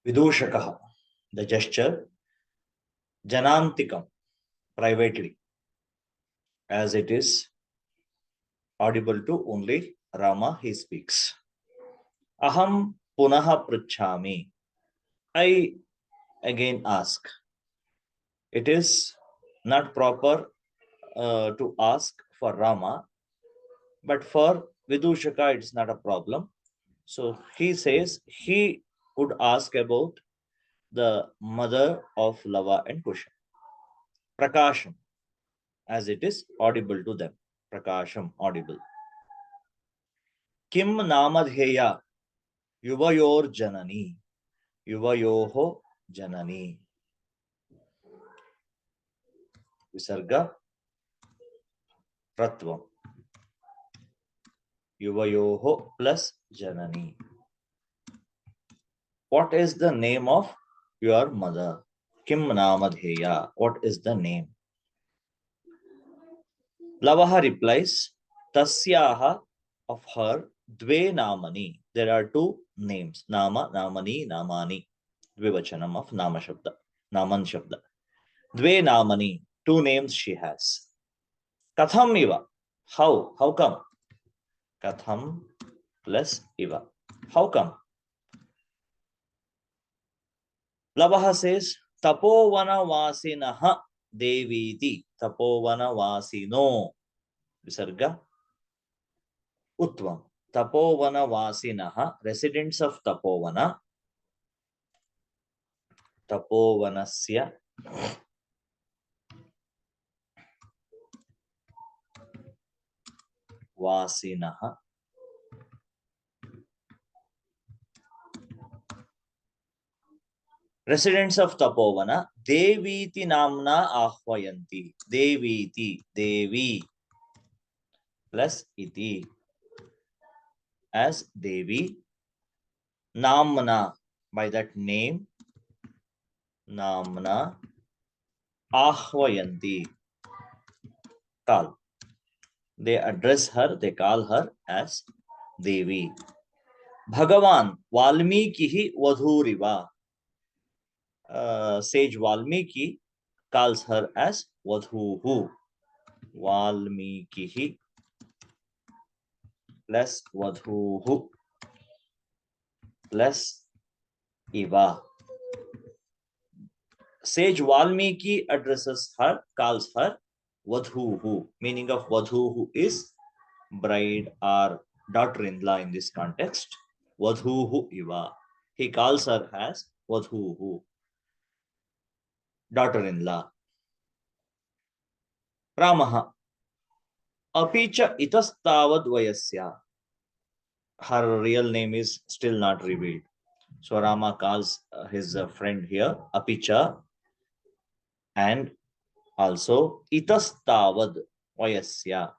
Vidushakaha, the gesture. Janantikam, privately, as it is audible to only Rama, he speaks. Aham punaha pruchhami. I again ask. It is not proper to ask for Rama, but for Vidushaka, it's not a problem. So he says he would ask about the mother of Lava and Kusha. Prakasham, as it is audible to them. Prakasham, audible. Kim namadheya yuvayor janani. Yuvayoho janani. Visarga Pratvam. Yuvayoho plus janani. What is the name of your mother? Kim namadheya. What is the name? Lavaha replies, Tasyaha, of her, Dve namani. There are two names. Nama, namani, namani. Dvivachanam of Nama Shabda. Naman Shabda. Dve namani. Two names she has. Katham iva. How? How come? Katham plus iva. How come? Lavaha says, Tapovana vasinaha deviti. Tapovana vasino. Visarga Utvam. Tapovana vasinaha, residents of Tapovana. Tapovanasya vasinaha. Residents of Tapovana, Deviti namna ahvayanti. Deviti, Devi plus iti as Devi. Namna, by that name. Namna ahvayanti. Call. They address her, they call her as Devi. Bhagavan Valmiki Vadhuriva. Sage Valmiki calls her as Vadhuhu. Valmiki plus Vadhuhu plus Iva. Sage Valmiki addresses her, calls her Vadhuhu. Meaning of Vadhuhu is bride or daughter-in-law in this context. Vadhuhu Iva. He calls her as Vadhuhu, daughter-in-law. Ramaha. Apicha itastavad vayasya. Her real name is still not revealed. So Rama calls his friend here Apicha, and also itastavad vayasya.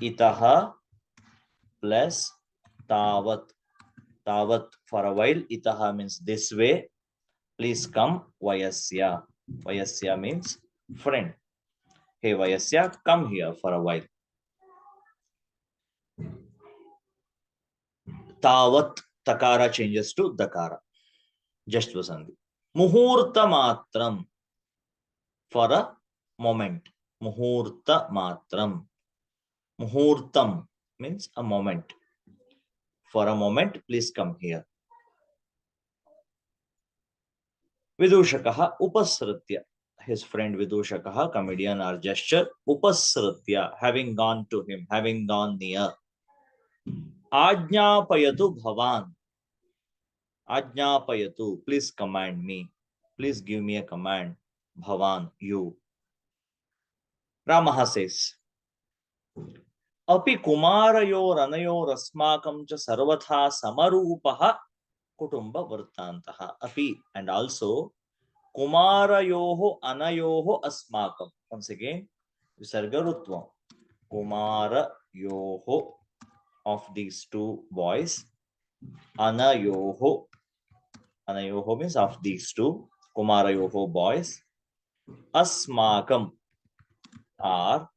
Itaha plus tavat. Tavat for a while. Itaha means this way. Please come. Vayasya. Vayasya means friend. Hey Vayasya, come here for a while. Tavat, takara changes to dakara. Just vasandi. Muhurta matram, for a moment. Muhurta matram. Muhurtam means a moment. For a moment, please come here. Vidushakaha upasritya. His friend Vidushakaha, comedian or gesture, upasritya, having gone to him, having gone near. Ajñapayatu bhavan. Ajñapayatu, please command me. Please give me a command. Bhavan, you. Ramaha says, Api kumarayor anayor asmakam cha sarvatha samarupaha kutumba vartantaha. Api, and also kumarayoho anayoho asmakam. Once again, visarga rutvam. Kumarayoho, of these two boys. Anayoho. Anayoho means of these two. Kumarayoho boys. Asmakam are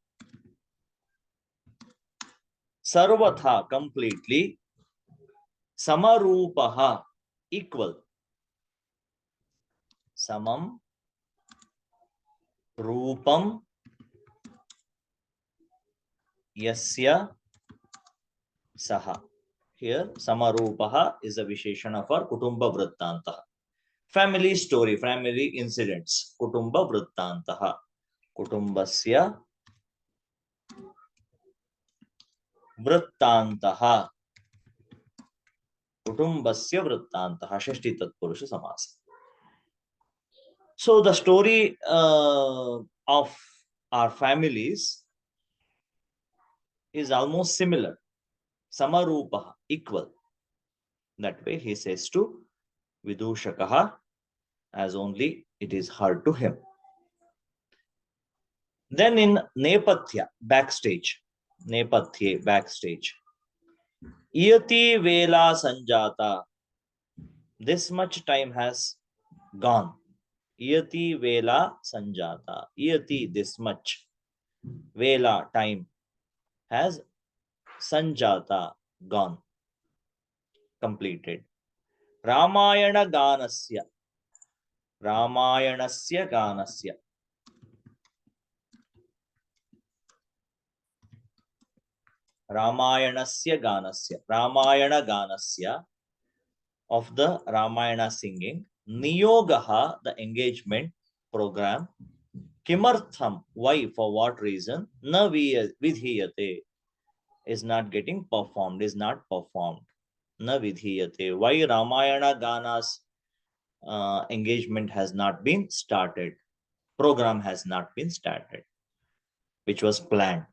sarvatha, completely. Samarupaha, equal. Samam Rupam Yasya Saha. Here, Samarupaha is a Visheshana for Kutumba Vrittantaha. Family story, family incidents. Kutumba Vrittantaha. Kutumbasya Vrittantaha. Kutumbasya Vrittantaha. Shashti Tatpurusha Samasa. So the story of our families is almost similar. Samarupaha, equal. That way he says to Vidushakaha, as only it is heard to him. Then in Nepathya, backstage, Nepathye, backstage. Iyati Vela Sanjata. This much time has gone. Iyati Vela Sanjata. Iyati, this much. Vela, time, has Sanjata, gone. Completed. Ramayana Ganasya. Ramayanasya Ganasya. Ramayanasya Ganasya. Ramayana Ganasya, of the Ramayana singing. Niyogaha, the engagement program. Kimartham, why, for what reason? Na vidhiyate, is not getting performed, is not performed. Na vidhiyate. Why Ramayana Ganas engagement has not been started? Program has not been started, which was planned.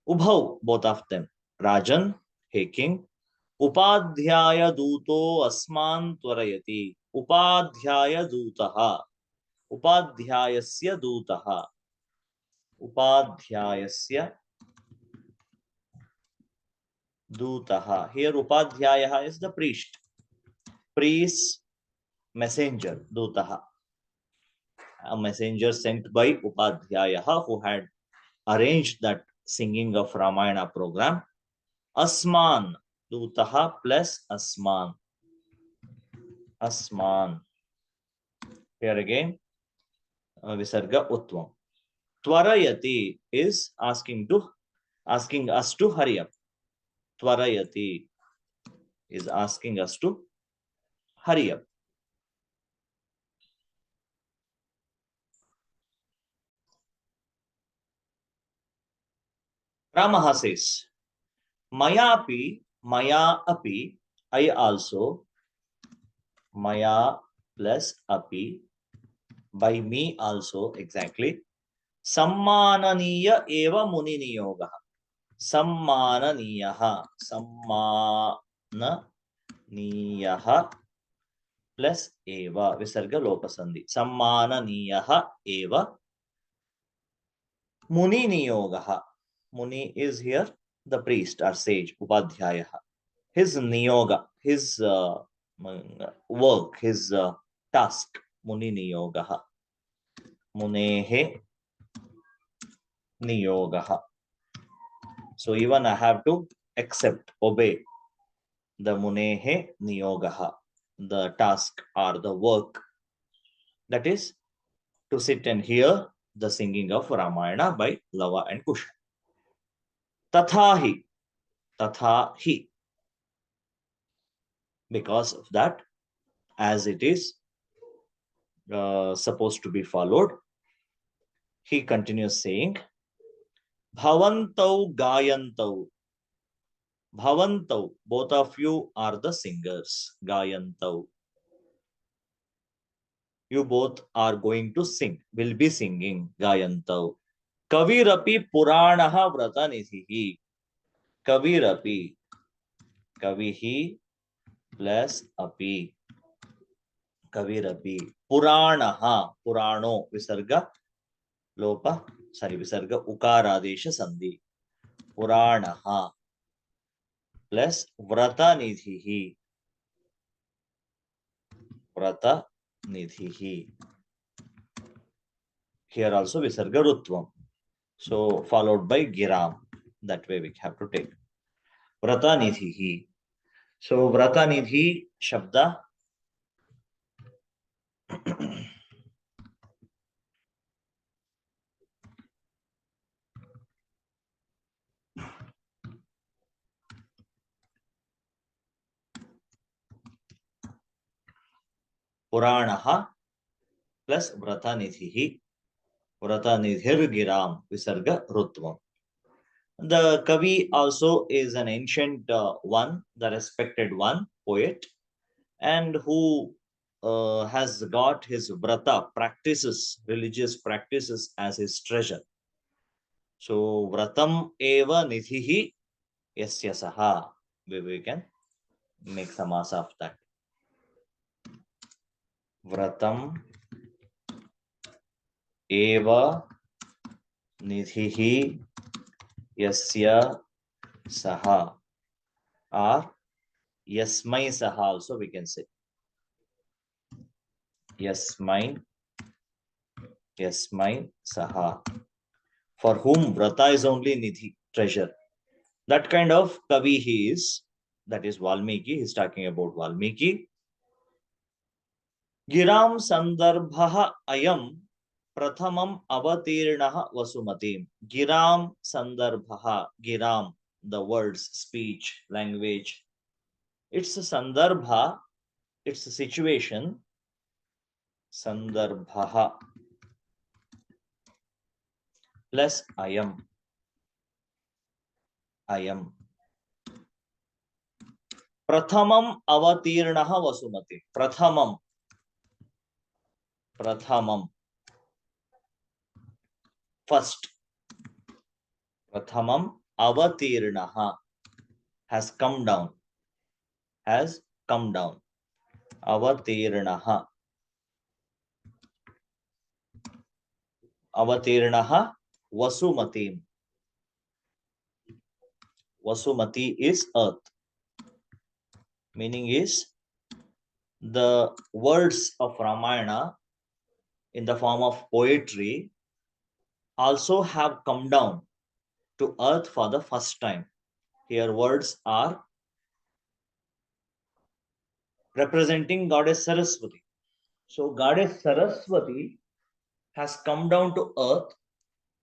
Ubhau, both of them. Rajan, hey king. Upadhyaya Duto Asman Tvarayati. Upadhyaya Dutaha. Upadhyayasya Dutaha. Upadhyayasya Dutaha. Here Upadhyaya is the priest. Priest, messenger, Dutaha. A messenger sent by Upadhyaya, who had arranged that singing of Ramayana program. Asman, Dutaha plus Asman. Asman. Here again, Visarga Utvam. Tvarayati is asking us to hurry up. Tvarayati is asking us to hurry up. Ramaha says, Maya api, I also, Maya plus api, by me also, exactly. Sammananiya eva muni niyoga. Sammananiyaha. Sammananiyaha plus eva. Visarga lopasandhi. Sammananiyaha eva muni niyogaha. Muni is here the priest or sage, Upadhyayaha. His niyoga, his work, his task, muni niyogaha. Munehe niyogaha. So even I have to accept, obey the munehe niyogaha, the task or the work, that is to sit and hear the singing of Ramayana by Lava and Kusha. Tathahi, tathahi. Because of that, as it is supposed to be followed, he continues saying, Bhavantau Gayantau. Bhavantau, both of you are the singers. Gayantau. You both are going to sing, will be singing. Gayantau. Kavirapi Puranaha Vratanidhihi. Kavirapi. Kavihi plus api. Kavirapi. Puranaha. Purano. Visarga. Lopa. Sorry, Visarga. Ukaradesha Sandhi. Puranaha. Plus Vratanidhihi. Vratanidhihi. Here also Visarga Rutvam. So followed by Giram. That way we have to take. Vratanidhihi. So Vratanidhi Shabda Puranaha plus Vratanidhihi. Vratanidhir Giram Visarga Rutvam. The Kavi also is an ancient one, the respected one, poet, and who has got his vrata practices, religious practices as his treasure. So vratam eva nidhihi yasya saha. We can make samasa of that. Vratam eva nidhihi yasya saha, or yasmai saha also we can say. Yasmai saha. For whom vrata is only nidhi, treasure. That kind of kavi he is. That is Valmiki. He's talking about Valmiki. Giram sandarbha ayam prathamam avatirnaha vasumatim. Giram sandarbha. Giram, the words, speech, language. It's a sandarbha. It's a situation. Sandarbha plus ayam. Ayam. Prathamam avatirnaha vasumati. Prathamam. First. Prathamam avatirnaha. Has come down. Avatirnaha. Vasumatim. Vasumati is earth. Meaning is the words of Ramayana in the form of poetry also have come down to earth for the first time. Here words are representing goddess Saraswati. So goddess Saraswati has come down to earth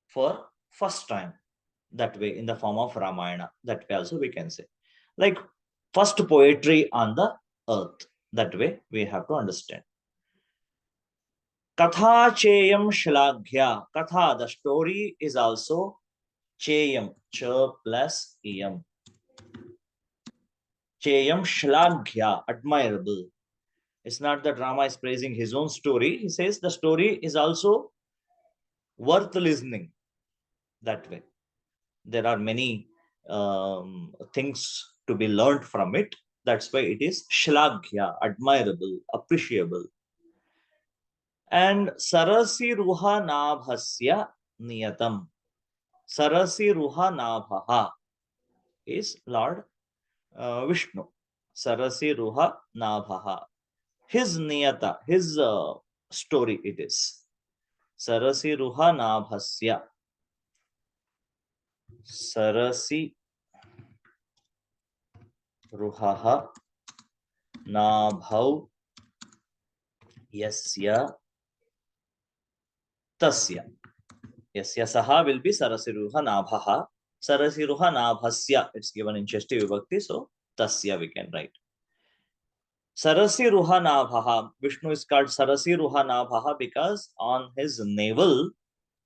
for first time, that way in the form of Ramayana. That way also we can say, like first poetry on the earth. That way we have to understand. Katha Cheyam Shlaghya. Katha, the story is also Cheyam, Ch plus Iyam. Cheyam Shlaghya, admirable. It's not that Rama is praising his own story. He says the story is also worth listening. That way. There are many things to be learned from it. That's why it is Shlaghya, admirable, appreciable. And Sarasi Ruha Nabhasya Niyatam. Sarasi Ruha Nabhaha is Lord Vishnu. Sarasi Ruha Nabhaha. His Niyata, his story it is. Sarasi Ruha Nabhasya. Sarasi Ruhaha Nabhau Yasya Tasya. Yasya Saha will be Sarasiruha Nabhaha. Sarasiruha Nabhasya. It's given in Shashti Vibhakti, so Tasya we can write. Sarasiruha Nabhaha. Vishnu is called Sarasiruha Nabhaha because on his navel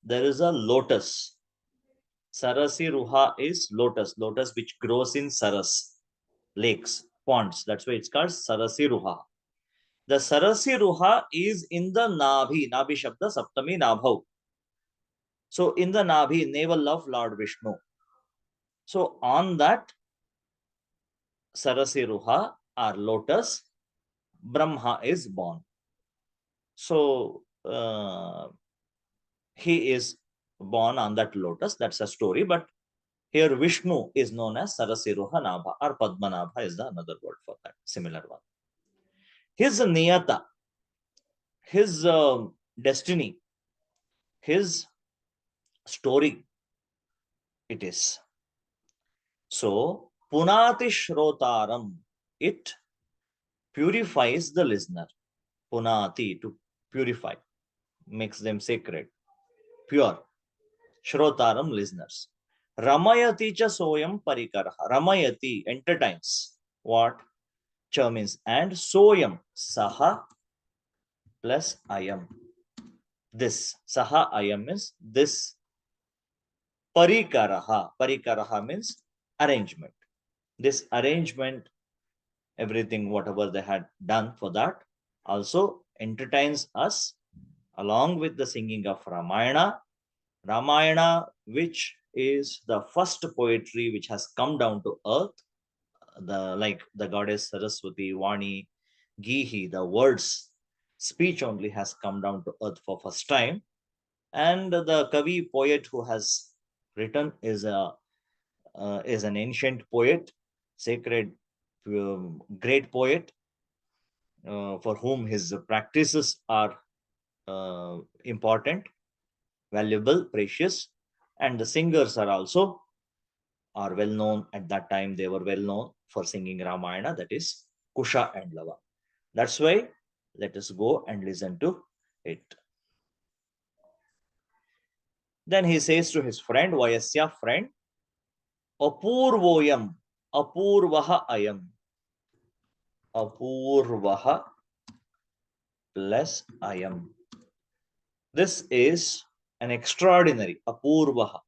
there is a lotus. Sarasiruha is lotus. Lotus which grows in Saras, lakes, ponds. That's why it's called Sarasiruha. The Sarasiruha is in the Nabhi. Nabhi Shabda Saptami Nabhav. So in the Nabhi, navel of Lord Vishnu. So on that Sarasiruha or lotus, Brahma is born. So he is born on that lotus. That's a story. But here Vishnu is known as Sarasiruha Nabha, or Padmanabha is the another word for that, similar one. His Niyata, his destiny, his story, it is. So, Punati Shrotaram, it purifies the listener. Punati, to purify, makes them sacred, pure. Shrotaram, listeners. Ramayati cha soyam parikaraha. Ramayati, entertains. What? Cha means and. Soyam, saha, plus ayam. This saha ayam is this. Parikaraha. Parikaraha means arrangement. This arrangement, everything, whatever they had done for that, also entertains us along with the singing of Ramayana. Ramayana, which is the first poetry which has come down to earth, the goddess Saraswati, Vani, Gihi, the words, speech only has come down to earth for first time. And the Kavi poet who has written is an ancient poet, sacred, great poet, for whom his practices are important, valuable, precious, and the singers are well known at that time. They were well known for singing Ramayana, that is Kusha and Lava. That's why let us go and listen to it. Then he says to his friend, Vayasya friend, Apurvoyam, Apurvaha ayam. Apurvaha plus ayam. This is an extraordinary, Apurvaha,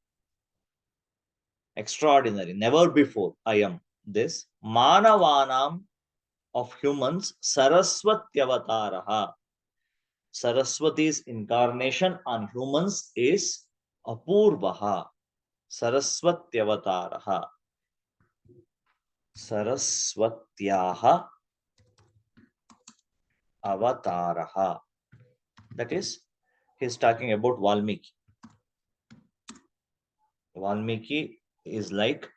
extraordinary, never before, ayam. This Manavanam of humans, Saraswatyavataraha. Saraswati's incarnation on humans is Apurvaha. Saraswatyavataraha. Saraswatyaha avataraha. That is, he's talking about Valmiki. Valmiki is like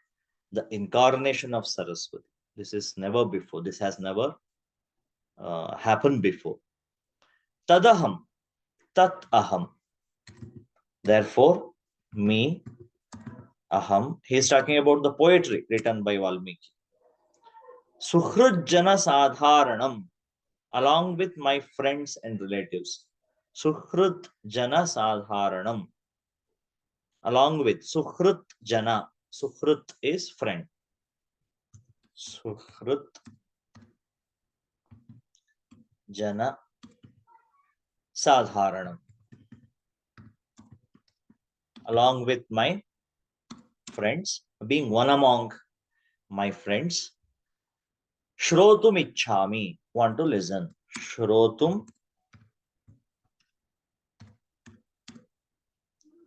the incarnation of Saraswati. This is never before. This has never happened before. Tadaham, tat aham. Therefore, me, aham. He is talking about the poetry written by Valmiki. Suhrujjana sadharanam, along with my friends and relatives. Suhrut jana sadharanam, along with Suhrut jana. Suhrut is friend. Suhrut jana sadharanam, along with my friends, being one among my friends. Shrotum ichhami, want to listen. Shrotum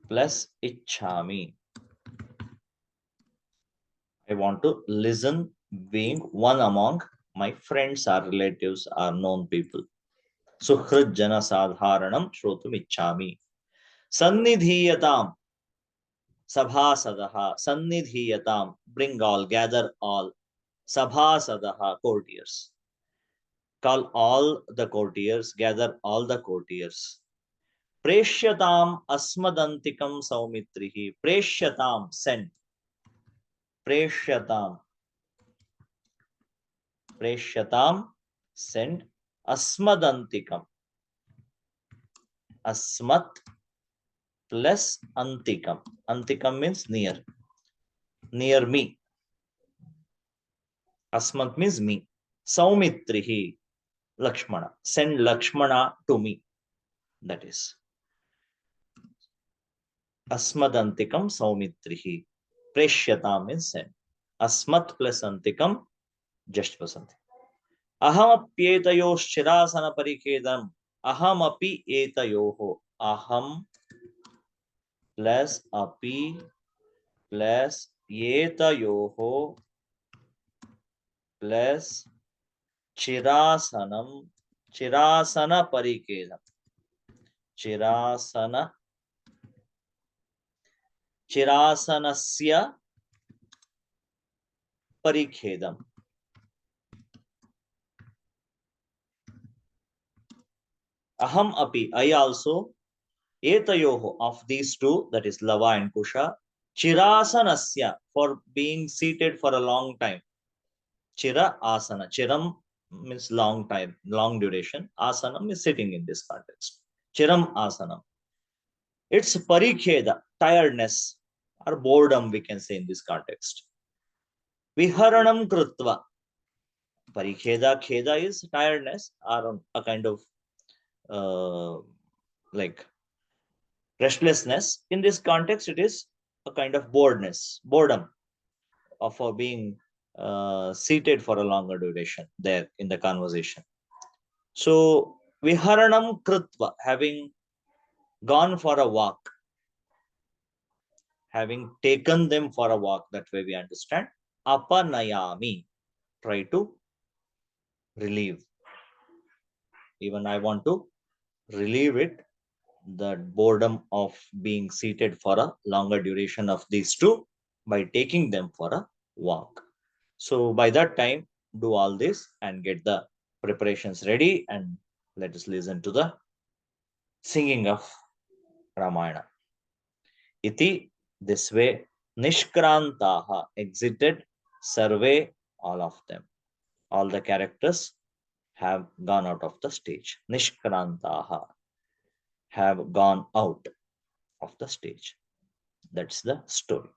plus ichhami, I want to listen, being one among my friends or relatives or known people. Suhrit jana sadharanam shrotum ichhami. Sannidhiyatam, sabhasadaha. Sannidhiyatam, bring all, gather all. Sabhasadaha, courtiers. Call all the courtiers, gather all the courtiers. Preshyatam asmadantikam saumitrihi. Preshyatam, send. Preshyatam. Preshyatam, send. Asmadantikam. Asmat plus antikam. Antikam means near. Near me. Asmat means me. Saumitrihi. Lakshmana. Send Lakshmana to me. That is. Asmadantikam saumitrihi. Preshyatam means send. Asmat plus antikam, just for something. Ahamapyetayoshchirasana parikedam. Ahamapi etayoho. Aham plus api plus etayoho plus chirasanam. Chirasana parikedam. Chirasana. Chirasanasya parikedam. Aham api, I also, etayoho, of these two, that is Lava and Kusha, chirasanasya, for being seated for a long time. Chira asana. Chiram means long time, long duration. Asanam is sitting in this context. Chiram asanam. It's parikheda, tiredness or boredom, we can say in this context. Viharanam krutva. Parikheda, kheda is tiredness or a kind of like restlessness. In this context, it is a kind of boredom of being seated for a longer duration there in the conversation. So, viharanam krutva, having gone for a walk, having taken them for a walk, that way we understand. Apanayami, try to relieve. Even I want to relieve it, the boredom of being seated for a longer duration of these two by taking them for a walk. So by that time, do all this and get the preparations ready, and let us listen to the singing of Ramayana. Iti, this way, Nishkrantaha, exited, survey, all of them. All the characters have gone out of the stage. Nishkrantaha, have gone out of the stage. That's the story.